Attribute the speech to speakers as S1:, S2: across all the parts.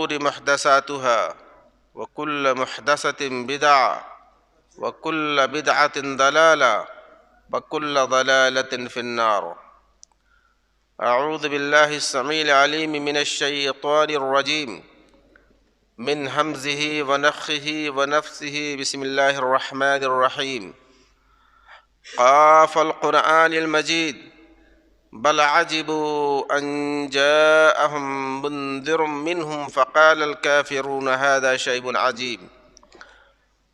S1: الأمور محدثاتها وكل محدثة بدعة وكل بدعة ضلالة وكل ضلالة في النار. أعوذ بالله السميع العليم من الشيطان الرجيم من همزه ونفخه ونفثه. بسم الله الرحمن الرحيم. قاف القرآن المجيد بل عجبوا أن جاءهم منذر منهم فقال الكافرون هذا شيء عجيب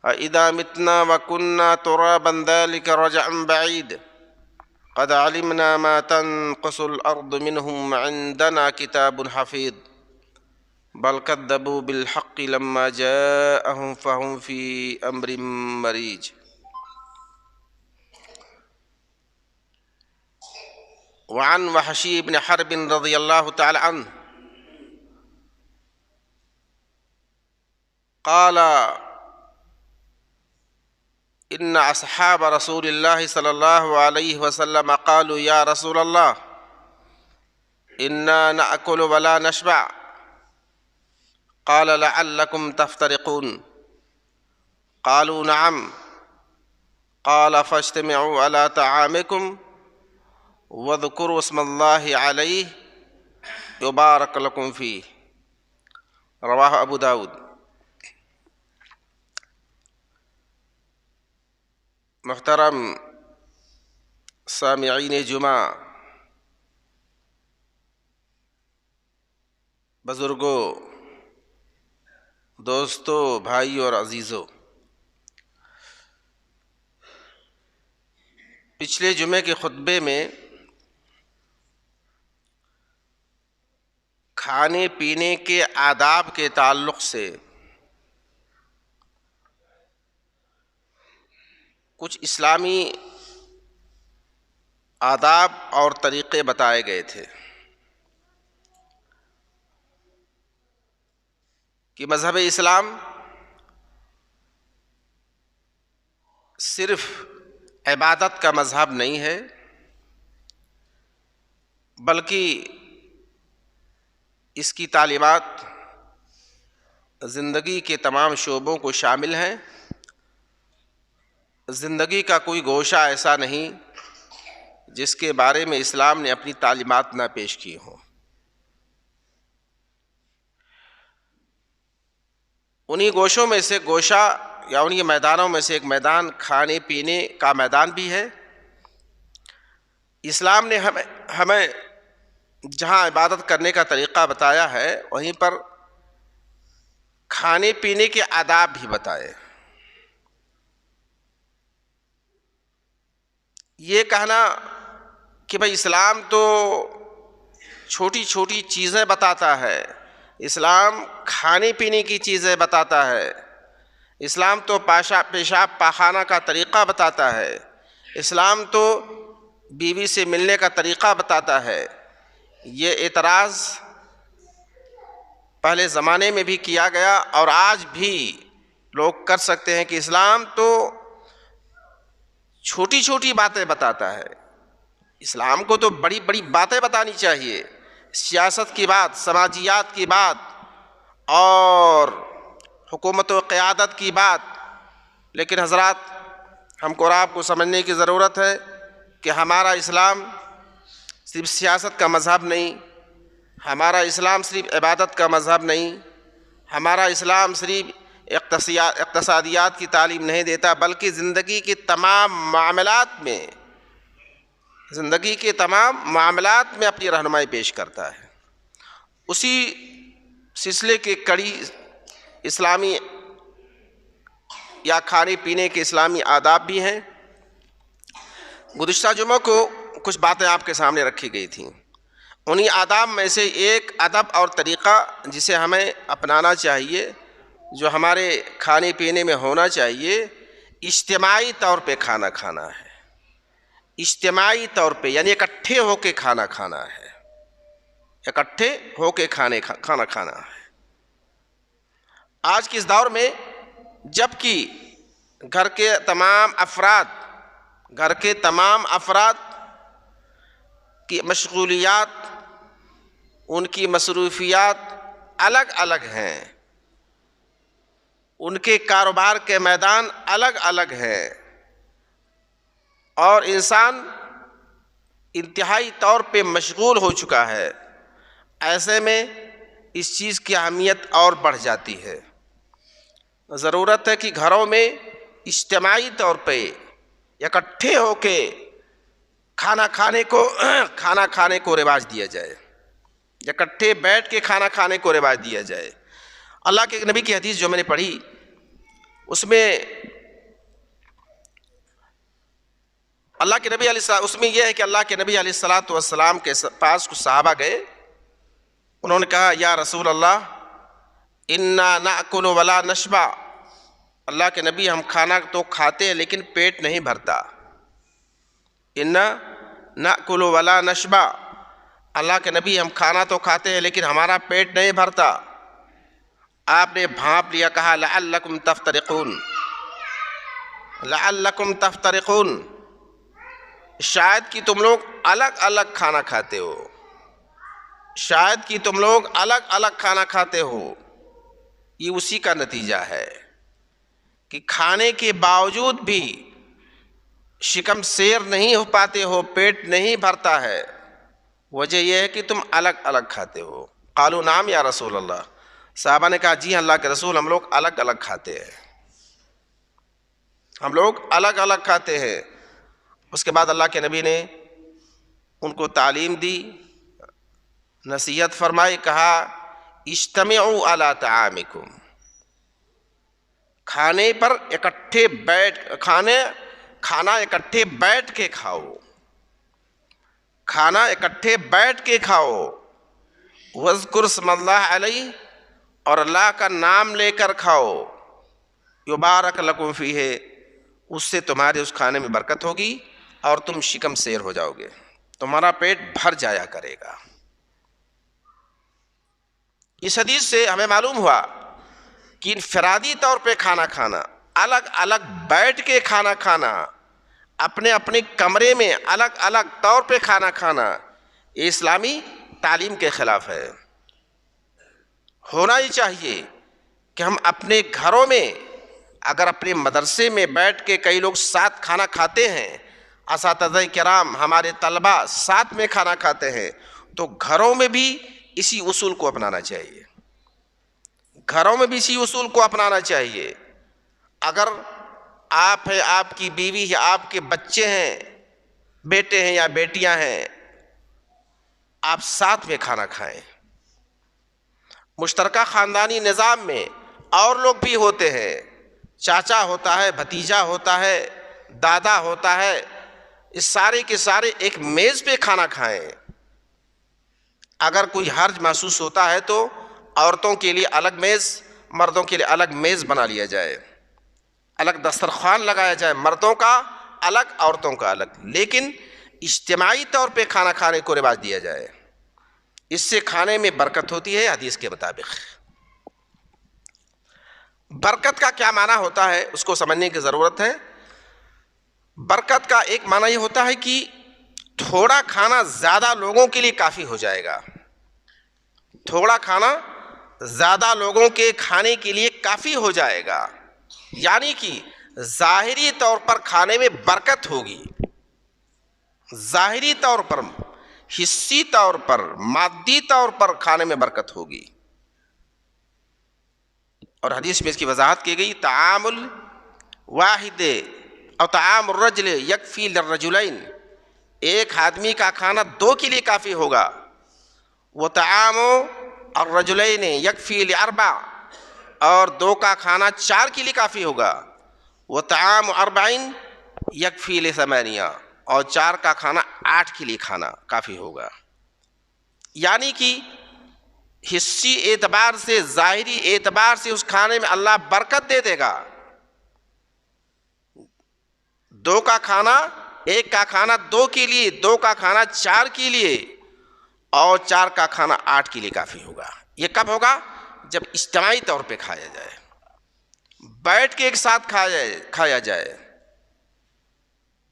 S1: أإذا متنا وكنا ترابا ذلك رجع بعيد قد علمنا ما تنقص الأرض منهم عندنا كتاب حفيظ بل كذبوا بالحق لما جاءهم فهم في أمر مريج. وعن وحشي بن حرب رضي الله تعالى عنه قال إن أصحاب رسول الله صلى الله عليه وسلم قالوا يا رسول الله إنا نأكل ولا نشبع قال لعلكم تفترقون قالوا نعم قال فاجتمعوا على طعامكم واذكروا اسم الله عليه يبارك لكم فيه. رواہ ابو داود. محترم سامعین جمعہ، بزرگوں، دوستوں، بھائیوں اور عزیزوں، پچھلے جمعے کے خطبے میں کھانے پینے کے آداب کے تعلق سے کچھ اسلامی آداب اور طریقے بتائے گئے تھے کہ مذہب اسلام صرف عبادت کا مذہب نہیں ہے، بلکہ اس کی تعلیمات زندگی کے تمام شعبوں کو شامل ہیں۔ زندگی کا کوئی گوشہ ایسا نہیں جس کے بارے میں اسلام نے اپنی تعلیمات نہ پیش کی ہوں۔ انہی گوشوں میں سے گوشہ یا انہی میدانوں میں سے ایک میدان کھانے پینے کا میدان بھی ہے۔ اسلام نے ہمیں جہاں عبادت کرنے کا طریقہ بتایا ہے وہیں پر کھانے پینے کے آداب بھی بتائے۔ یہ کہنا کہ بھئی اسلام تو چھوٹی چھوٹی چیزیں بتاتا ہے، اسلام کھانے پینے کی چیزیں بتاتا ہے، اسلام تو پیشاب پاخانہ کا طریقہ بتاتا ہے، اسلام تو بیوی سے ملنے کا طریقہ بتاتا ہے، یہ اعتراض پہلے زمانے میں بھی کیا گیا اور آج بھی لوگ کر سکتے ہیں کہ اسلام تو چھوٹی چھوٹی باتیں بتاتا ہے۔ اسلام کو تو بڑی بڑی باتیں بتانی چاہیے، سیاست کی بات، سماجیات کی بات اور حکومت و قیادت کی بات۔ لیکن حضرات، ہم کو اور آپ کو سمجھنے کی ضرورت ہے کہ ہمارا اسلام صرف سیاست کا مذہب نہیں، ہمارا اسلام صرف عبادت کا مذہب نہیں، ہمارا اسلام صرف اقتصادیات کی تعلیم نہیں دیتا، بلکہ زندگی کے تمام معاملات میں اپنی رہنمائی پیش کرتا ہے۔ اسی سلسلے کے کڑی اسلامی یا کھانے پینے کے اسلامی آداب بھی ہیں۔ گزشتہ جمعہ کو کچھ باتیں آپ کے سامنے رکھی گئی تھیں۔ انہی آداب میں سے ایک ادب اور طریقہ جسے ہمیں اپنانا چاہیے، جو ہمارے کھانے پینے میں ہونا چاہیے، اجتماعی طور پہ کھانا کھانا ہے۔ اجتماعی طور پہ یعنی اکٹھے ہو کے کھانا کھانا ہے، اکٹھے ہو کے کھانا کھانا ہے۔ آج کے اس دور میں جب کہ گھر کے تمام افراد کی مشغولیات، ان کی مصروفیات الگ الگ ہیں، ان کے کاروبار کے میدان الگ الگ ہیں، اور انسان انتہائی طور پہ مشغول ہو چکا ہے۔ ایسے میں اس چیز کی اہمیت اور بڑھ جاتی ہے۔ ضرورت ہے کہ گھروں میں اجتماعی طور پہ اکٹھے ہو کے کھانا کھانے کو رواج دیا جائے، اکٹھے بیٹھ کے کھانا کھانے کو رواج دیا جائے۔ اللہ کے نبی کی حدیث جو میں نے پڑھی، اس میں اللہ کے نبی علیہ السلام، اس میں یہ ہے کہ اللہ کے نبی علیہ الصلوۃ والسلام کے پاس کچھ صحابہ گئے، انہوں نے کہا یا رسول اللہ انا ناکل ولا نشبع، اللہ کے نبی ہم کھانا تو کھاتے ہیں لیکن پیٹ نہیں بھرتا۔ انا ناکل ولا نشبع، اللہ کے نبی ہم کھانا تو کھاتے ہیں لیکن ہمارا پیٹ نہیں بھرتا۔ آپ نے بھانپ لیا، کہا لعلکم تفترقون، لعلکم تفترقون، شاید کہ تم لوگ الگ الگ کھانا کھاتے ہو، شاید کہ تم لوگ الگ الگ کھانا کھاتے ہو۔ یہ اسی کا نتیجہ ہے کہ کھانے کے باوجود بھی شکم سیر نہیں ہو پاتے ہو، پیٹ نہیں بھرتا ہے، وجہ یہ ہے کہ تم الگ الگ کھاتے ہو۔ قالوا نعم یا رسول اللہ، صحابہ نے کہا جی اللہ کے رسول، ہم لوگ الگ الگ کھاتے ہیں، ہم لوگ الگ الگ کھاتے ہیں۔ اس کے بعد اللہ کے نبی نے ان کو تعلیم دی، نصیحت فرمائی، کہا اجتمعوا علی طعامکم، کھانے پر اکٹھے بیٹھ کھانا اکٹھے بیٹھ کے کھاؤ، کھانا اکٹھے بیٹھ کے کھاؤ۔ واذکر اسم اللہ علیہ، اور اللہ کا نام لے کر کھاؤ۔ یبارک لکم فیہ، اس سے تمہارے اس کھانے میں برکت ہوگی اور تم شکم سیر ہو جاؤ گے، تمہارا پیٹ بھر جایا کرے گا۔ اس حدیث سے ہمیں معلوم ہوا کہ انفرادی طور پہ کھانا کھانا، الگ الگ بیٹھ کے کھانا کھانا، اپنے اپنے کمرے میں الگ الگ طور پہ کھانا کھانا، یہ اسلامی تعلیم کے خلاف ہے۔ ہونا ہی چاہیے کہ ہم اپنے گھروں میں، اگر اپنے مدرسے میں بیٹھ کے کئی لوگ ساتھ کھانا کھاتے ہیں، اساتذہ کرام ہمارے طلبہ ساتھ میں کھانا کھاتے ہیں، تو گھروں میں بھی اسی اصول کو اپنانا چاہیے، گھروں میں بھی اسی اصول کو اپنانا چاہیے۔ اگر آپ ہیں، آپ کی بیوی ہے، آپ کے بچے ہیں، بیٹے ہیں یا بیٹیاں ہیں، آپ ساتھ میں کھانا کھائیں۔ مشترکہ خاندانی نظام میں اور لوگ بھی ہوتے ہیں، چاچا ہوتا ہے، بھتیجا ہوتا ہے، دادا ہوتا ہے، اس سارے کے سارے ایک میز پہ کھانا کھائیں۔ اگر کوئی حرج محسوس ہوتا ہے تو عورتوں کے لیے الگ میز، مردوں کے لیے الگ میز بنا لیا جائے، الگ دسترخوان لگایا جائے، مردوں کا الگ، عورتوں کا الگ، لیکن اجتماعی طور پہ کھانا کھانے کو رواج دیا جائے۔ اس سے کھانے میں برکت ہوتی ہے حدیث کے مطابق۔ برکت کا کیا معنی ہوتا ہے اس کو سمجھنے کی ضرورت ہے۔ برکت کا ایک معنی یہ ہوتا ہے کہ تھوڑا کھانا زیادہ لوگوں کے لیے کافی ہو جائے گا، تھوڑا کھانا زیادہ لوگوں کے کھانے کے لیے کافی ہو جائے گا، یعنی کہ ظاہری طور پر کھانے میں برکت ہوگی، ظاہری طور پر، حصی طور پر، مادی طور پر کھانے میں برکت ہوگی۔ اور حدیث میں اس کی وضاحت کی گئی، طعام الواحد اور طعام الرجل یکفی للرجلین، ایک آدمی کا کھانا دو کے لیے کافی ہوگا، وہ طعام الرجلین یکفی لاربع، اور دو کا کھانا چار کے لیے کافی ہوگا، وہ طعام اربعین یکفی لثمانیہ، اور چار کا کھانا 8 کے لیے کھانا کافی ہوگا۔ یعنی کہ حصی اعتبار سے، ظاہری اعتبار سے اس کھانے میں اللہ برکت دے دے گا۔ دو کا کھانا، ایک کا کھانا 2 کے لیے، 2 کا کھانا 4 کے لیے، اور 4 کا کھانا 8 کے لیے کافی ہوگا۔ یہ کب ہوگا؟ جب اجتماعی طور پہ کھایا جائے، بیٹھ کے ایک ساتھ کھایا جائے۔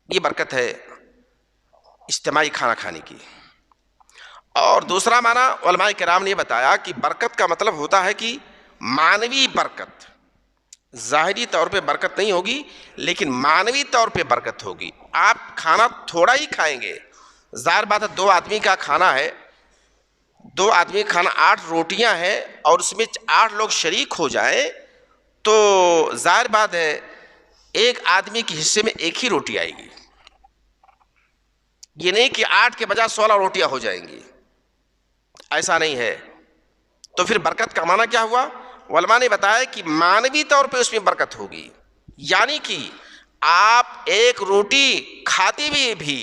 S1: یہ برکت ہے اجتماعی کھانا کھانے کی۔ اور دوسرا معنی علماء کرام نے بتایا کہ برکت کا مطلب ہوتا ہے کہ معنوی برکت، ظاہری طور پہ برکت نہیں ہوگی لیکن معنوی طور پہ برکت ہوگی. آپ کھانا تھوڑا ہی کھائیں گے، ظاہر بات ہے 2 آدمی کا کھانا ہے، 2 آدمی کا کھانا 8 روٹیاں ہیں اور اس میں 8 لوگ شریک ہو جائیں تو ظاہر بات ہے ایک آدمی کے حصے میں 1 ہی روٹی آئے گی. یہ نہیں کہ 8 کے بجائے 16 روٹیاں ہو جائیں گی، ایسا نہیں ہے. تو پھر برکت کا معنی کیا ہوا؟ علماء نے بتایا کہ معنوی طور پہ اس میں برکت ہوگی، یعنی کہ آپ ایک روٹی کھاتے ہوئے بھی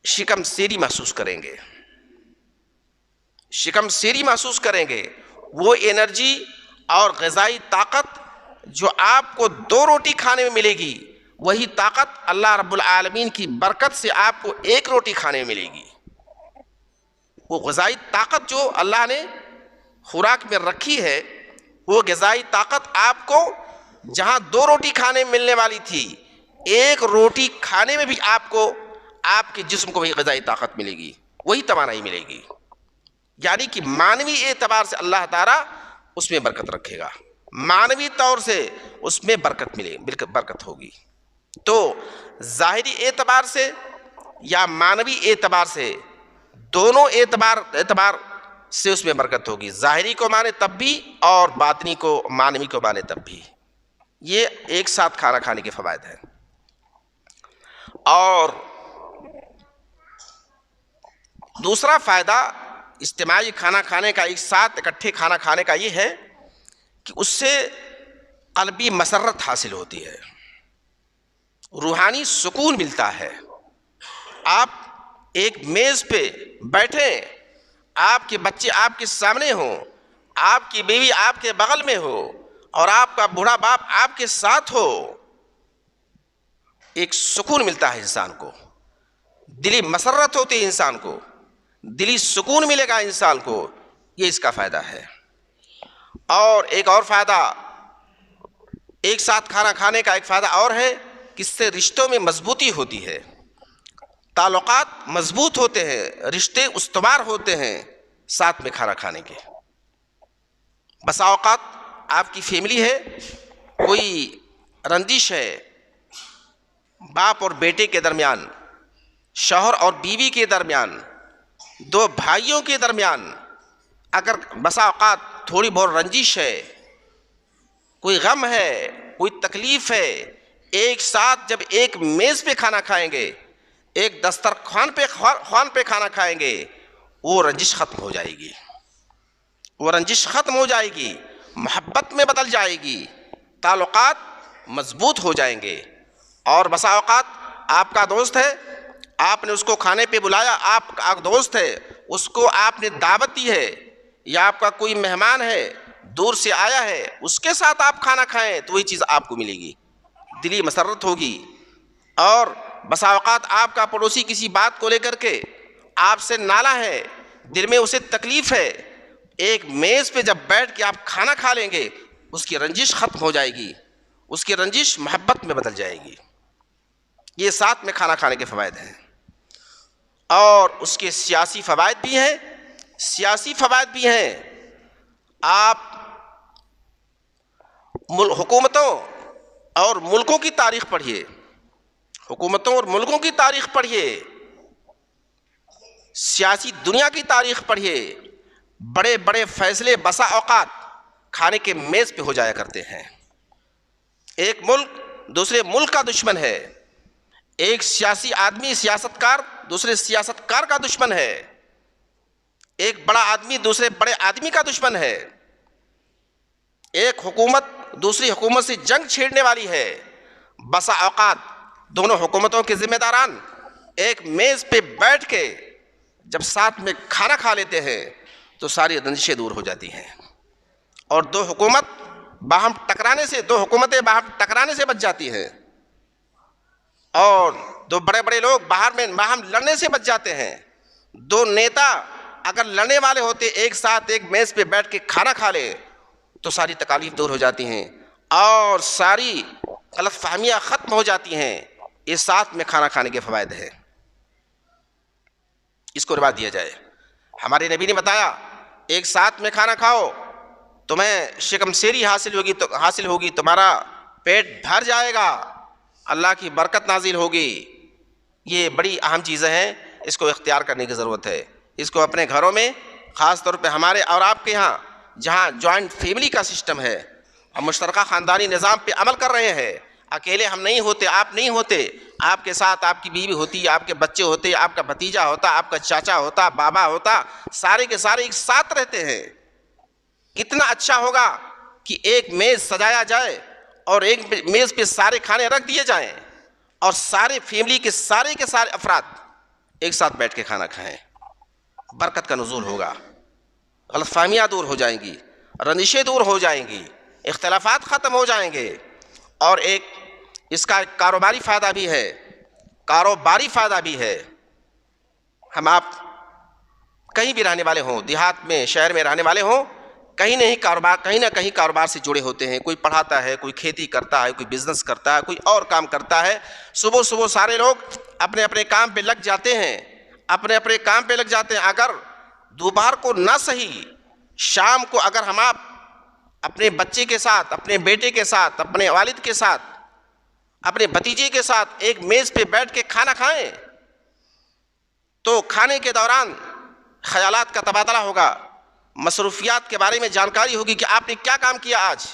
S1: شکم سیری محسوس کریں گے، شکم سیری محسوس کریں گے. وہ انرجی اور غذائی طاقت جو آپ کو 2 روٹی کھانے میں ملے گی، وہی طاقت اللہ رب العالمین کی برکت سے آپ کو 1 روٹی کھانے میں ملے گی. وہ غذائی طاقت جو اللہ نے خوراک میں رکھی ہے، وہ غذائی طاقت آپ کو جہاں 2 روٹی کھانے میں ملنے والی تھی، 1 روٹی کھانے میں بھی آپ کو، آپ کے جسم کو وہی غذائی طاقت ملے گی، وہی توانائی ملے گی. یعنی کہ معنوی اعتبار سے اللہ تعالیٰ اس میں برکت رکھے گا، معنوی طور سے اس میں برکت ہوگی. تو ظاہری اعتبار سے یا معنوی اعتبار سے، دونوں اعتبار سے اس میں برکت ہوگی. ظاہری کو مانے تب بھی اور باطنی کو، معنوی کو مانے تب بھی. یہ ایک ساتھ کھانا کھانے کے فوائد ہیں. اور دوسرا فائدہ اجتماعی کھانا کھانے کا، ایک ساتھ اکٹھے کھانا کھانے کا، یہ ہے کہ اس سے قلبی مسرت حاصل ہوتی ہے، روحانی سکون ملتا ہے. آپ ایک میز پہ بیٹھیں، آپ کے بچے آپ کے سامنے ہوں، آپ کی بیوی آپ کے بغل میں ہو اور آپ کا بوڑھا باپ آپ کے ساتھ ہو، ایک سکون ملتا ہے انسان کو، دلی مسرت ہوتی ہے انسان کو، دلی سکون ملے گا انسان کو. یہ اس کا فائدہ ہے. اور ایک اور فائدہ، ایک ساتھ کھانا کھانے کا ایک فائدہ اور ہے کہ اس سے رشتوں میں مضبوطی ہوتی ہے، تعلقات مضبوط ہوتے ہیں، رشتے استوار ہوتے ہیں ساتھ میں کھانا کھانے کے. بسا اوقات آپ کی فیملی ہے، کوئی رنجش ہے باپ اور بیٹے کے درمیان، شوہر اور بیوی کے درمیان، 2 بھائیوں کے درمیان، اگر بسا اوقات تھوڑی بہت رنجش ہے، کوئی غم ہے، کوئی تکلیف ہے، ایک ساتھ جب ایک میز پہ کھانا کھائیں گے، ایک دسترخوان پہ کھانا کھائیں گے، وہ رنجش ختم ہو جائے گی، وہ رنجش ختم ہو جائے گی، محبت میں بدل جائے گی، تعلقات مضبوط ہو جائیں گے. اور بسا اوقات آپ کا دوست ہے، آپ نے اس کو کھانے پہ بلایا، آپ کا دوست ہے، اس کو آپ نے دعوت دی ہے، یا آپ کا کوئی مہمان ہے دور سے آیا ہے، اس کے ساتھ آپ کھانا کھائیں تو وہی چیز آپ کو ملے گی، دلی مسرت ہوگی. اور بسا اوقات آپ کا پڑوسی کسی بات کو لے کر کے آپ سے نالا ہے، دل میں اسے تکلیف ہے، ایک میز پہ جب بیٹھ کے آپ کھانا کھا لیں گے، اس کی رنجش ختم ہو جائے گی، اس کی رنجش محبت میں بدل جائے گی. یہ ساتھ میں کھانا کھانے کے فوائد ہیں. اور اس کے سیاسی فوائد بھی ہیں، سیاسی فوائد بھی ہیں. آپ حکومتوں اور ملکوں کی تاریخ پڑھیے، حکومتوں اور ملکوں کی تاریخ پڑھیے، سیاسی دنیا کی تاریخ پڑھیے. بڑے بڑے فیصلے بسا اوقات کھانے کے میز پہ ہو جایا کرتے ہیں. ایک ملک دوسرے ملک کا دشمن ہے، ایک سیاسی آدمی، سیاستکار دوسرے سیاستکار کا دشمن ہے، ایک بڑا آدمی دوسرے بڑے آدمی کا دشمن ہے، ایک حکومت دوسری حکومت سے جنگ چھیڑنے والی ہے. بسا اوقات دونوں حکومتوں کے ذمہ داران ایک میز پہ بیٹھ کے جب ساتھ میں کھانا کھا لیتے ہیں تو ساری رنجشیں دور ہو جاتی ہیں، اور دو حکومتیں باہم ٹکرانے سے بچ جاتی ہیں، اور 2 بڑے بڑے لوگ باہم لڑنے سے بچ جاتے ہیں. 2 نیتا اگر لڑنے والے ہوتے ایک ساتھ ایک میز پہ بیٹھ کے کھانا کھا لے تو ساری تکالیف دور ہو جاتی ہیں اور ساری غلط فہمیاں ختم ہو جاتی ہیں. یہ ساتھ میں کھانا کھانے کے فوائد ہیں. اس کو رواج دیا جائے۔ ہمارے نبی نے بتایا ایک ساتھ میں کھانا کھاؤ، تمہیں شکم سیری حاصل ہوگی، تمہارا پیٹ بھر جائے گا، اللہ کی برکت نازل ہوگی۔ یہ بڑی اہم چیزیں ہیں، اس کو اختیار کرنے کی ضرورت ہے۔ اس کو اپنے گھروں میں، خاص طور پہ ہمارے اور آپ کے یہاں جہاں جوائنٹ فیملی کا سسٹم ہے، ہم مشترکہ خاندانی نظام پہ عمل کر رہے ہیں، اکیلے ہم نہیں ہوتے، آپ نہیں ہوتے، آپ کے ساتھ آپ کی بیوی ہوتی، آپ کے بچے ہوتے، آپ کا بھتیجا ہوتا، آپ کا چاچا ہوتا، بابا ہوتا، سارے کے سارے ایک ساتھ رہتے ہیں۔ کتنا اچھا ہوگا کہ ایک میز سجایا جائے اور ایک میز پہ سارے کھانے رکھ دیے جائیں اور سارے فیملی کے سارے افراد ایک ساتھ بیٹھ کے کھانا کھائیں۔ برکت کا نزول ہوگا، غلط فہمیاں دور ہو جائیں گی، رنجشیں دور ہو جائیں گی، اختلافات ختم ہو جائیں گے، اور اس کا ایک کاروباری فائدہ بھی ہے۔ ہم آپ کہیں بھی رہنے والے ہوں، دیہات میں، شہر میں رہنے والے ہوں، کہیں نہ کہیں کاروبار سے جڑے ہوتے ہیں۔ کوئی پڑھاتا ہے، کوئی کھیتی کرتا ہے، کوئی بزنس کرتا ہے، کوئی اور کام کرتا ہے۔ صبح سارے لوگ اپنے اپنے کام پہ لگ جاتے ہیں، اگر دوپہر کو نہ صحیح، شام کو اگر ہم آپ اپنے بچے کے ساتھ، اپنے بیٹے کے ساتھ، اپنے والد کے ساتھ، اپنے بھتیجے کے ساتھ ایک میز پہ بیٹھ کے کھانا کھائیں تو کھانے کے دوران خیالات کا تبادلہ ہوگا، مصروفیات کے بارے میں جانکاری ہوگی کہ آپ نے کیا کام کیا، آج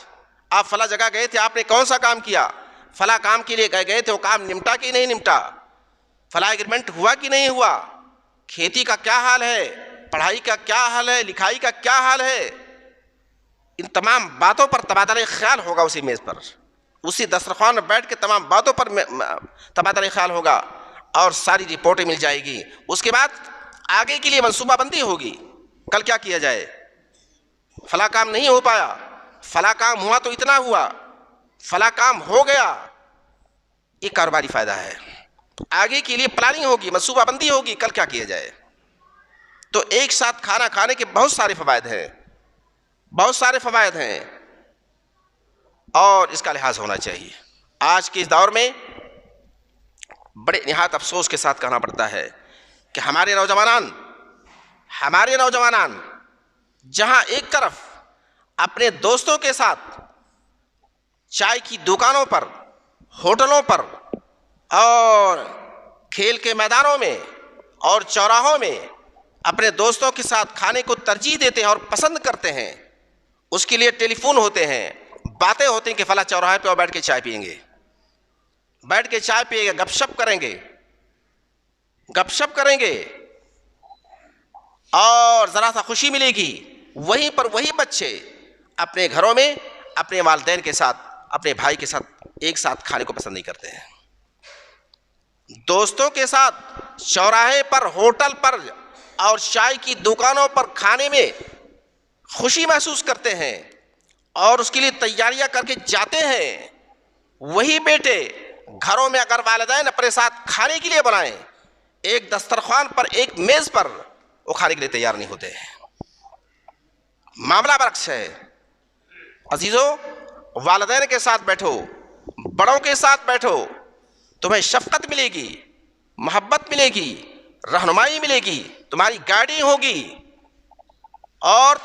S1: آپ فلاں جگہ گئے تھے، آپ نے کون سا کام کیا، فلاں کام کے لیے گئے تھے، وہ کام نمٹا کہ نہیں نمٹا، فلاں ایگریمنٹ ہوا کہ نہیں ہوا، کھیتی کا کیا حال ہے، پڑھائی کا کیا حال ہے، لکھائی کا کیا حال ہے۔ ان تمام باتوں پر تبادلہ خیال ہوگا، اسی میز پر، اسی دسترخوان میں بیٹھ کے تمام باتوں پر تبادلہ خیال ہوگا اور ساری رپورٹیں مل جائے گی۔ اس کے بعد آگے کے لیے منصوبہ بندی ہوگی، کل کیا کیا جائے، فلاں کام نہیں ہو پایا، فلاں کام ہوا تو اتنا ہوا، فلاں کام ہو گیا۔ یہ کاروباری فائدہ ہے۔ آگے کے لیے پلاننگ ہوگی، منصوبہ بندی ہوگی، کل کیا کیا جائے۔ تو ایک ساتھ کھانا کھانے کے بہت سارے فوائد ہیں اور اس کا لحاظ ہونا چاہیے۔ آج کے اس دور میں بڑے نہایت افسوس کے ساتھ کہنا پڑتا ہے کہ ہمارے نوجوانان جہاں ایک طرف اپنے دوستوں کے ساتھ چائے کی دکانوں پر، ہوٹلوں پر اور کھیل کے میدانوں میں اور چوراہوں میں اپنے دوستوں کے ساتھ کھانے کو ترجیح دیتے ہیں اور پسند کرتے ہیں، اس کے لیے ٹیلی فون ہوتے ہیں، باتیں ہوتی ہیں کہ فلاں چوراہے پہ بیٹھ کے چائے پیئیں گے، گپ شپ کریں گے اور ذرا سا خوشی ملے گی۔ وہیں پر وہی بچے اپنے گھروں میں اپنے والدین کے ساتھ، اپنے بھائی کے ساتھ ایک ساتھ کھانے کو پسند نہیں کرتے ہیں۔ دوستوں کے ساتھ چوراہے پر، ہوٹل پر اور چائے کی دکانوں پر کھانے میں خوشی محسوس کرتے ہیں اور اس کے لیے تیاریاں کر کے جاتے ہیں۔ وہی بیٹے گھروں میں اگر والدین اپنے ساتھ کھانے کے لیے بلائیں، ایک دسترخوان پر، ایک میز پر، وہ کھانے کے لیے تیار نہیں ہوتے ہیں۔ معاملہ برعکس ہے۔ عزیزو، والدین کے ساتھ بیٹھو، بڑوں کے ساتھ بیٹھو، تمہیں شفقت ملے گی، محبت ملے گی، رہنمائی ملے گی، تمہاری گائیڈنگ ہوگی اور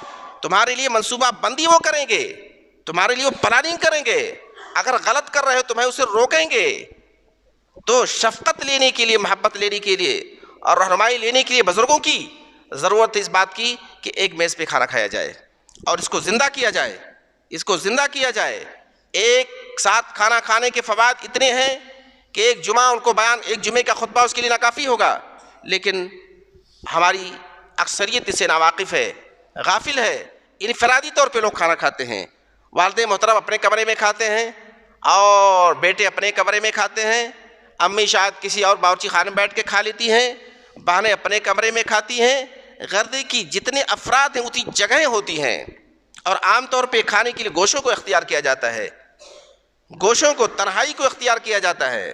S1: تمہارے لیے منصوبہ بندی وہ کریں گے، تمہارے لیے وہ پلاننگ کریں گے۔ اگر غلط کر رہے ہو تمہیں اسے روکیں گے۔ تو شفقت لینے کے لیے، محبت لینے کے لیے اور رہنمائی لینے کے لیے بزرگوں کی ضرورت ہے، اس بات کی کہ ایک میز پہ کھانا کھایا جائے اور اس کو زندہ کیا جائے۔ ایک ساتھ کھانا کھانے کے فوائد اتنے ہیں کہ ایک جمعے کا خطبہ اس کے لیے ناکافی ہوگا، لیکن ہماری اکثریت اس سے ناواقف ہے، غافل ہے۔ انفرادی طور پہ لوگ کھانا کھاتے ہیں، والدین محترم اپنے کمرے میں کھاتے ہیں اور بیٹے اپنے کمرے میں کھاتے ہیں، امی شاید کسی اور باورچی خانے میں بیٹھ کے کھا لیتی ہیں، بہنیں اپنے کمرے میں کھاتی ہیں۔ غرض کی جتنے افراد ہیں اتنی جگہیں ہوتی ہیں اور عام طور پہ کھانے کے لیے گوشوں کو اختیار کیا جاتا ہے، گوشوں کو، تنہائی کو اختیار کیا جاتا ہے۔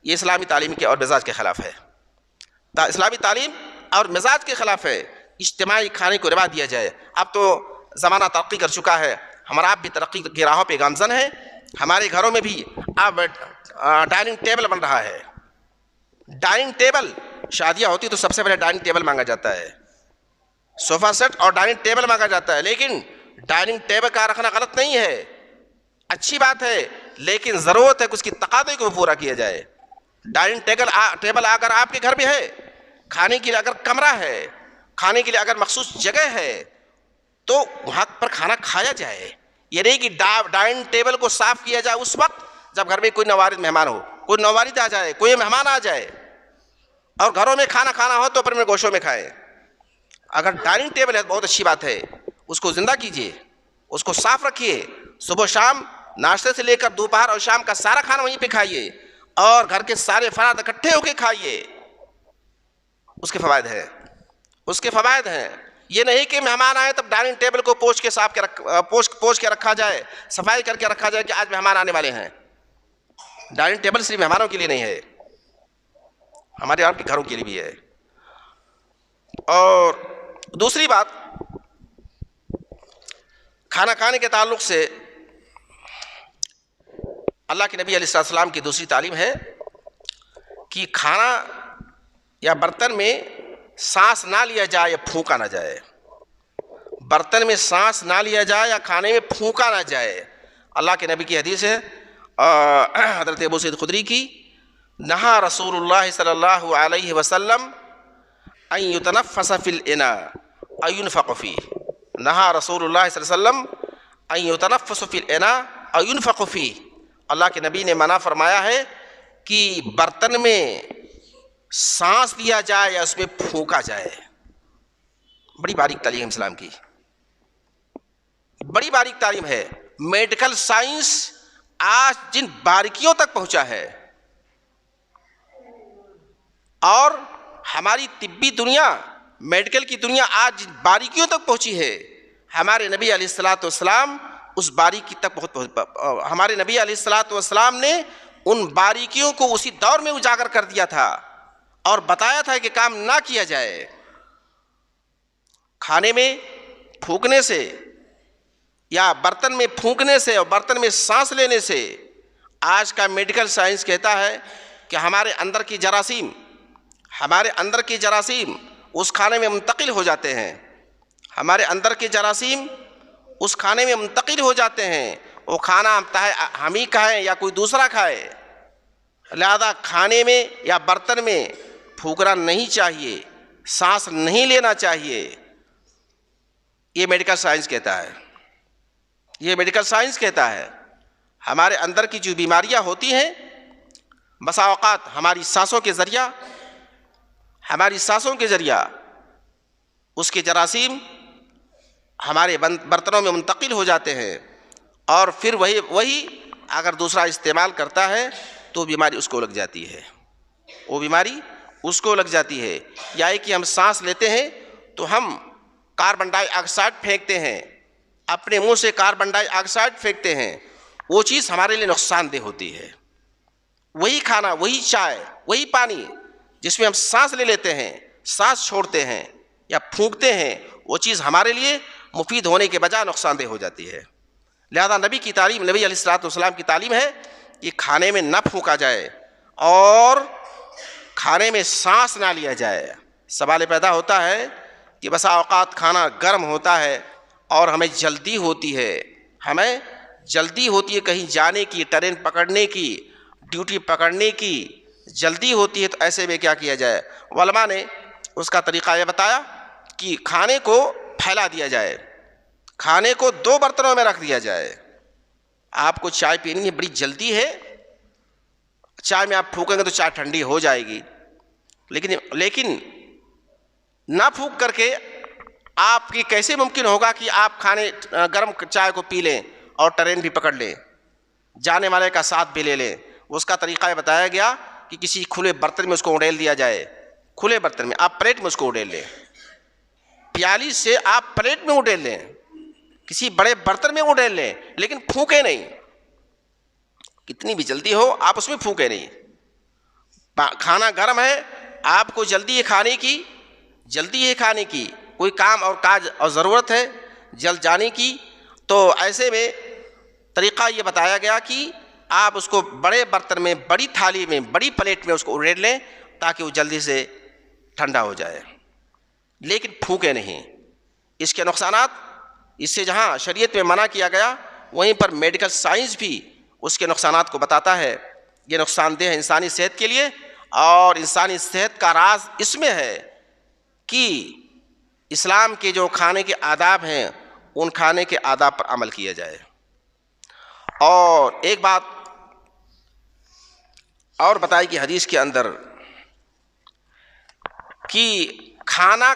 S1: یہ اسلامی تعلیم کے اور مزاج کے خلاف ہے، اسلامی تعلیم اور مزاج کے خلاف ہے۔ اجتماعی کھانے کو رواج دیا جائے۔ اب تو زمانہ ترقی کر چکا ہے، ہمارا آپ بھی ترقی کی راہوں پہ گامزن ہے۔ ہمارے گھروں میں بھی اب ڈائننگ ٹیبل بن رہا ہے، ڈائننگ ٹیبل شادیاں ہوتی تو سب سے پہلے ڈائننگ ٹیبل مانگا جاتا ہے، صوفہ سیٹ اور ڈائننگ ٹیبل مانگا جاتا ہے. لیکن ڈائننگ ٹیبل کا رکھنا غلط نہیں ہے، اچھی بات ہے، لیکن ضرورت ہے کہ اس کی تقاضے کو پورا کیا جائے. ڈائننگ ٹیبل اگر آپ کے گھر میں ہے، کھانے کے لیے اگر کمرہ ہے، کھانے کے لیے اگر مخصوص جگہ ہے، تو وہاں پر کھانا کھایا جائے. یہ نہیں کہ ڈائننگ ٹیبل کو صاف کیا جائے اس وقت جب گھر میں کوئی نوارد مہمان ہو، کوئی نوارد آ جائے، کوئی مہمان آ جائے اور گھروں میں کھانا کھانا ہو تو اپنے گوشوں میں کھائیں. اگر ڈائننگ ٹیبل ہے بہت اچھی بات ہے، اس کو زندہ کیجیے، اس کو صاف رکھیے، صبح شام ناشتے سے لے کر دوپہر اور شام کا سارا کھانا وہیں پہ کھائیے، اور گھر کے سارے افراد اکٹھے ہو کے کھائیے. اس کے فوائد ہیں، اس کے فوائد ہیں. یہ نہیں کہ مہمان آئے تب ڈائننگ ٹیبل کو پوچھ کے رکھا جائے، صفائی کر کے رکھا جائے کہ آج مہمان آنے والے ہیں. ڈائننگ ٹیبل صرف مہمانوں کے لیے نہیں ہے، ہمارے آپ کے گھروں کے لیے بھی ہے. اور دوسری بات، کھانا کھانے کے تعلق سے اللہ کے نبی علیہ السلام کی دوسری تعلیم ہے کہ کھانا یا برتن میں سانس نہ لیا جائے یا پھونکا نہ جائے. برتن میں سانس نہ لیا جائے یا کھانے میں پھونکا نہ جائے. اللہ کے نبی کی حدیث ہے حضرت ابو سعید خدری کی، نہا رسول اللہ صلی اللہ علیہ وسلم ان یتنفس فی الاناء او ينفق فیہ. نہا رسول اللہ صلی اللہ علیہ وسلم ان یتنفس فی الاناء او ينفق فیہ. اللہ کے نبی نے منع فرمایا ہے کہ برتن میں سانس لیا جائے یا اس میں پھونکا جائے. بڑی باریک تعلیم ہے اسلام کی، بڑی باریک تعلیم ہے. میڈیکل سائنس آج جن باریکیوں تک پہنچا ہے، اور ہماری طبی دنیا، میڈیکل کی دنیا آج جن باریکیوں تک پہنچی ہے، ہمارے نبی علیہ الصلوۃ والسلام اس باریکی تک ہمارے نبی علیہ الصلوۃ والسلام نے ان باریکیوں کو اسی دور میں اجاگر کر دیا تھا اور بتایا تھا کہ کام نہ کیا جائے. کھانے میں پھونکنے سے یا برتن میں پھونکنے سے اور برتن میں سانس لینے سے آج کا میڈیکل سائنس کہتا ہے کہ ہمارے اندر کی جراثیم اس کھانے میں منتقل ہو جاتے ہیں. ہمارے اندر کے جراثیم اس کھانے میں منتقل ہو جاتے ہیں. وہ کھانا ہم ہی کھائیں یا کوئی دوسرا کھائے، لہذا کھانے میں یا برتن میں پھونکنا نہیں چاہیے، سانس نہیں لینا چاہیے. یہ میڈیکل سائنس کہتا ہے، یہ میڈیکل سائنس کہتا ہے. ہمارے اندر کی جو بیماریاں ہوتی ہیں، بسا اوقات ہماری سانسوں کے ذریعہ اس کے جراثیم ہمارے برتنوں میں منتقل ہو جاتے ہیں، اور پھر وہی اگر دوسرا استعمال کرتا ہے تو بیماری اس کو لگ جاتی ہے، وہ بیماری اس کو لگ جاتی ہے. یا کہ ہم سانس لیتے ہیں تو ہم کاربن ڈائی آکسائڈ پھینکتے ہیں، اپنے منہ سے کاربن ڈائی آکسائڈ پھینکتے ہیں، وہ چیز ہمارے لیے نقصان دہ ہوتی ہے. وہی کھانا، وہی چائے، وہی پانی جس میں ہم سانس لے لیتے ہیں، سانس چھوڑتے ہیں یا پھونکتے ہیں، وہ چیز ہمارے لیے مفید ہونے کے بجائے نقصان دہ ہو جاتی ہے. لہذا نبی علیہ الصلوۃ والسلام کی تعلیم ہے کہ کھانے میں نہ پھونکا جائے اور کھانے میں سانس نہ لیا جائے. سوال پیدا ہوتا ہے کہ بسا اوقات کھانا گرم ہوتا ہے اور ہمیں جلدی ہوتی ہے کہیں جانے کی، ٹرین پکڑنے کی، ڈیوٹی پکڑنے کی جلدی ہوتی ہے، تو ایسے میں کیا کیا جائے؟ علماء نے اس کا طریقہ یہ بتایا کہ کھانے کو پھیلا دیا جائے، کھانے کو 2 برتنوں میں رکھ دیا جائے. آپ کو چائے پینی ہے، بڑی جلدی ہے، چائے میں آپ پھونکیں گے تو چائے ٹھنڈی ہو جائے گی، لیکن نہ پھونک کر کے آپ کی کیسے ممکن ہوگا کہ آپ گرم چائے کو پی لیں اور ٹرین بھی پکڑ لیں، جانے والے کا ساتھ بھی لے لیں؟ اس کا طریقہ یہ بتایا گیا کہ کسی کھلے برتن میں اس کو اڈیل دیا جائے. کھلے برتن میں آپ پلیٹ میں اس کو اڈیل لیں، پیالی سے آپ پلیٹ میں اڈیل لیں، کسی بڑے برتن میں اڈیل لیں، لیکن پھونکے نہیں. کتنی بھی جلدی ہو آپ اس میں پھونکے نہیں. کھانا گرم ہے، آپ کو جلدی ہے کھانے کی، کوئی کام اور کاج اور ضرورت ہے جلد جانے کی، تو ایسے میں طریقہ یہ بتایا گیا کہ آپ اس کو بڑے برتن میں، بڑی تھالی میں، بڑی پلیٹ میں اس کو اڈیل لیں تاکہ وہ جلدی سے ٹھنڈا ہو جائے، لیکن پھونکے نہیں۔ اس کے نقصانات، اس سے جہاں شریعت میں منع کیا گیا وہیں پر میڈیکل سائنس بھی اس کے نقصانات کو بتاتا ہے۔ یہ نقصان دہ ہے انسانی صحت کے لیے، اور انسانی صحت کا راز اس میں ہے کہ اسلام کے جو کھانے کے آداب ہیں ان کھانے کے آداب پر عمل کیا جائے۔ اور ایک بات اور بتائی کہ حدیث کے اندر کہ کھانا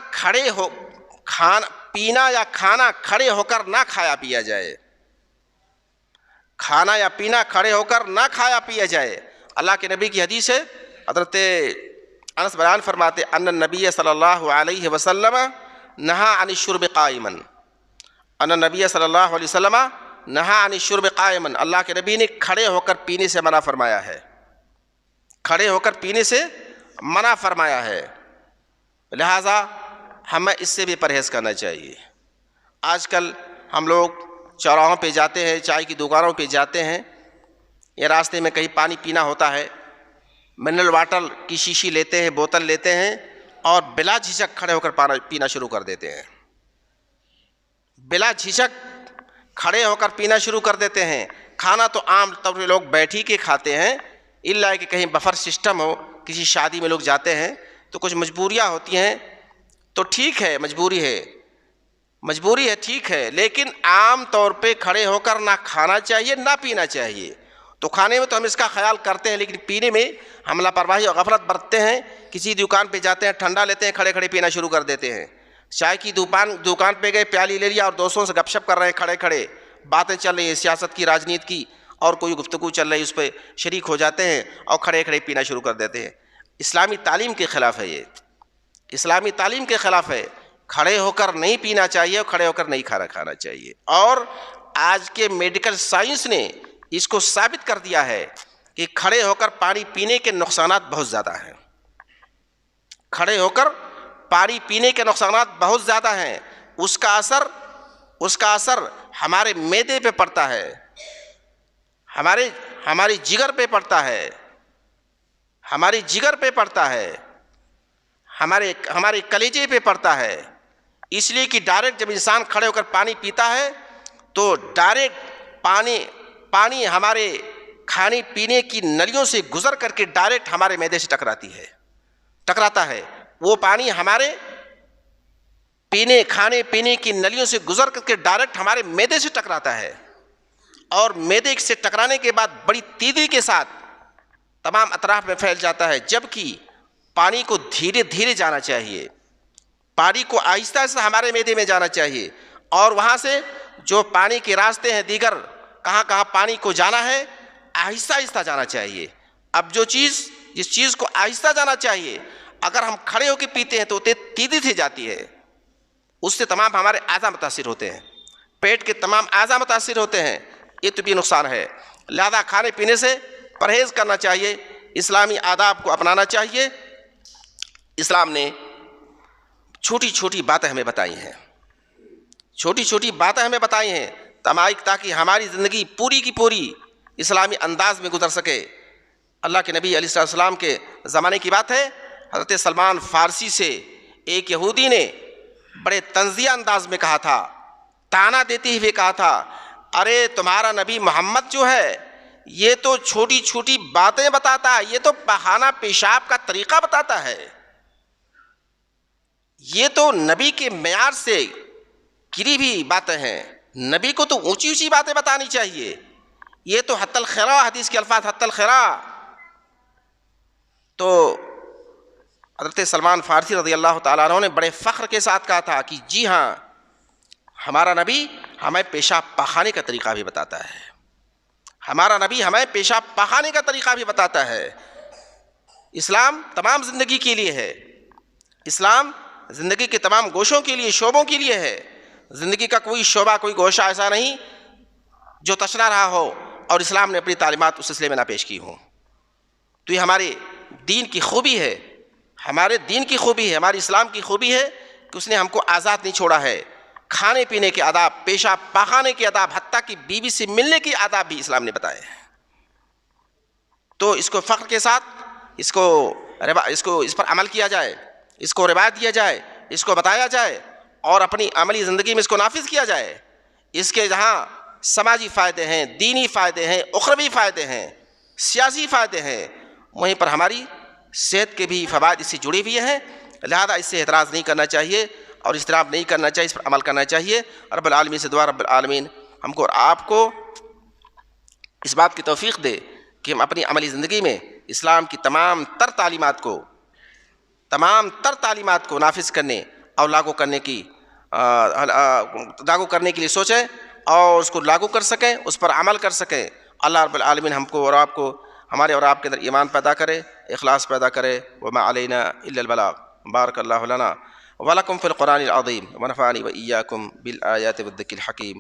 S1: پینا یا کھانا کھڑے ہو کر نہ کھایا پیا جائے، کھانا یا پینا کھڑے ہو کر نہ کھایا پیا جائے۔ اللہ کے نبی کی حدیث ہے، حضرت انس بیان فرماتے ان النبی صلی اللہ علیہ وسلم نہا عن الشرب قائما، ان النبی صلی اللہ علیہ وسلم نہا عن الشرب قائما، اللہ کے نبی نے کھڑے ہو کر پینے سے منع فرمایا ہے، کھڑے ہو کر پینے سے منع فرمایا ہے۔ لہٰذا ہمیں اس سے بھی پرہیز کرنا چاہیے۔ آج کل ہم لوگ چوراہوں پہ جاتے ہیں، چائے کی دکانوں پہ جاتے ہیں، یا راستے میں کہیں پانی پینا ہوتا ہے، منرل واٹر کی شیشی لیتے ہیں، بوتل لیتے ہیں، اور بلا جھجک کھڑے ہو کر پینا شروع کر دیتے ہیں، بلا جھجک کھڑے ہو کر پینا شروع کر دیتے ہیں۔ کھانا تو عام طور پہ لوگ بیٹھ ہی کے کھاتے ہیں، الا کہ کہیں بفر سسٹم ہو، کسی شادی میں لوگ جاتے ہیں تو کچھ مجبوریاں ہوتی ہیں، تو ٹھیک ہے، مجبوری ہے ٹھیک ہے، لیکن عام طور پہ کھڑے ہو کر نہ کھانا چاہیے نہ پینا چاہیے۔ تو کھانے میں تو ہم اس کا خیال کرتے ہیں، لیکن پینے میں ہم لاپرواہی اور غفلت برتتے ہیں۔ کسی دکان پہ جاتے ہیں، ٹھنڈا لیتے ہیں، کھڑے کھڑے پینا شروع کر دیتے ہیں۔ چائے کی دکان پہ گئے، پیالی لے لیا اور دوستوں سے گپ شپ کر رہے ہیں، کھڑے کھڑے باتیں چل رہی ہیں سیاست کی، راجنیت کی، اور کوئی گفتگو چل رہی، اس پہ شریک ہو جاتے ہیں اور کھڑے کھڑے پینا شروع کر دیتے ہیں۔ اسلامی تعلیم کے خلاف ہے، یہ اسلامی تعلیم کے خلاف ہے۔ کھڑے ہو کر نہیں پینا چاہیے اور کھڑے ہو کر نہیں کھانا چاہیے۔ اور آج کے میڈیکل سائنس نے اس کو ثابت کر دیا ہے کہ کھڑے ہو کر پانی پینے کے نقصانات بہت زیادہ ہیں، کھڑے ہو کر پانی پینے کے نقصانات بہت زیادہ ہیں۔ اس کا اثر ہمارے معدے پہ پڑتا ہے، ہماری جگر پہ پڑتا ہے، ہمارے کلیجے پہ پڑتا ہے۔ اس لیے کہ ڈائریکٹ جب انسان کھڑے ہو کر پانی پیتا ہے تو ڈائریکٹ پانی ہمارے کھانے پینے کی نلیوں سے گزر کر کے ڈائریکٹ ہمارے معدے سے ٹکراتا ہے۔ وہ پانی ہمارے کھانے پینے کی نلیوں سے گزر کر کے ڈائریکٹ ہمارے معدے سے ٹکراتا ہے، اور معدے سے ٹکرانے کے بعد بڑی تیزی کے ساتھ تمام اطراف میں پھیل جاتا ہے۔ جبکہ پانی کو دھیرے دھیرے جانا چاہیے، پانی کو آہستہ آہستہ ہمارے معدے میں جانا چاہیے، اور وہاں سے جو پانی کے راستے ہیں دیگر، کہاں کہاں پانی کو جانا ہے، آہستہ آہستہ جانا چاہیے۔ اب جس چیز کو آہستہ جانا چاہیے، اگر ہم کھڑے ہو کے پیتے ہیں تو تیزی سے جاتی ہے، اس سے تمام ہمارے اعضاء متاثر ہوتے ہیں، پیٹ کے تمام اعضاء متاثر ہوتے ہیں، یہ تو بھی نقصان ہے۔ لہذا کھانے پینے سے پرہیز کرنا چاہیے، اسلامی آداب کو اپنانا چاہیے۔ اسلام نے چھوٹی چھوٹی باتیں ہمیں بتائی ہیں، تاکہ ہماری زندگی پوری کی پوری اسلامی انداز میں گزر سکے۔ اللہ کے نبی علیہ السلام کے زمانے کی بات ہے، حضرت سلمان فارسی سے ایک یہودی نے بڑے طنزیہ انداز میں کہا تھا، تانا دیتے ہوئے کہا تھا، ارے تمہارا نبی محمد جو ہے یہ تو چھوٹی چھوٹی باتیں بتاتا ہے، یہ تو بہانہ پیشاب کا طریقہ بتاتا ہے، یہ تو نبی کے معیار سے گری ہوئی باتیں ہیں، نبی کو تو اونچی اونچی باتیں بتانی چاہیے، یہ تو حتی الخرا، حدیث کے الفاظ حتی الخرا۔ تو حضرت سلمان فارسی رضی اللہ تعالیٰ عنہ نے بڑے فخر کے ساتھ کہا تھا کہ جی ہاں، ہمارا نبی ہمیں پیشاب پخانے کا طریقہ بھی بتاتا ہے، ہمارا نبی ہمیں پیشاب پخانے کا طریقہ بھی بتاتا ہے۔ اسلام تمام زندگی کے لیے ہے، اسلام زندگی کے تمام گوشوں کے لیے، شعبوں کے لیے ہے۔ زندگی کا کوئی شعبہ، کوئی گوشہ ایسا نہیں جو تشنا رہا ہو اور اسلام نے اپنی تعلیمات اس سلسلے میں نہ پیش کی ہوں۔ تو یہ ہمارے دین کی خوبی ہے، ہمارے اسلام کی خوبی ہے کہ اس نے ہم کو آزاد نہیں چھوڑا ہے۔ کھانے پینے کے آداب، پیشاب پخانے کے آداب، حتیٰ کہ بیوی سے ملنے کے آداب بھی اسلام نے بتائے ہیں۔ تو اس کو فخر کے ساتھ اس پر عمل کیا جائے۔ اس کو روایت دیا جائے، اس کو بتایا جائے اور اپنی عملی زندگی میں اس کو نافذ کیا جائے۔ اس کے جہاں سماجی فائدے ہیں، دینی فائدے ہیں، اخروی فائدے ہیں، سیاسی فائدے ہیں، وہیں پر ہماری صحت کے بھی فوائد اس سے جڑے ہوئے ہیں، لہذا اس سے اعتراض نہیں کرنا چاہیے اور اضطراب نہیں کرنا چاہیے، اس پر عمل کرنا چاہیے۔ رب العالمین سے دعا رب العالمین ہم کو اور آپ کو اس بات کی توفیق دے کہ ہم اپنی عملی زندگی میں اسلام کی تمام تر تعلیمات کو نافذ کرنے اور لاگو کرنے کے لیے سوچیں اور اس کو لاگو کر سکیں، اس پر عمل کر سکیں۔ اللہ رب العالمین ہم کو اور آپ کو، ہمارے اور آپ کے اندر ایمان پیدا کرے، اخلاص پیدا کرے۔ وما علینا الا البلاغ۔ بارک اللہ لنا ولکم فی القرآن العظیم ونفعنی وإیاکم بالآیات والذکر الحکیم۔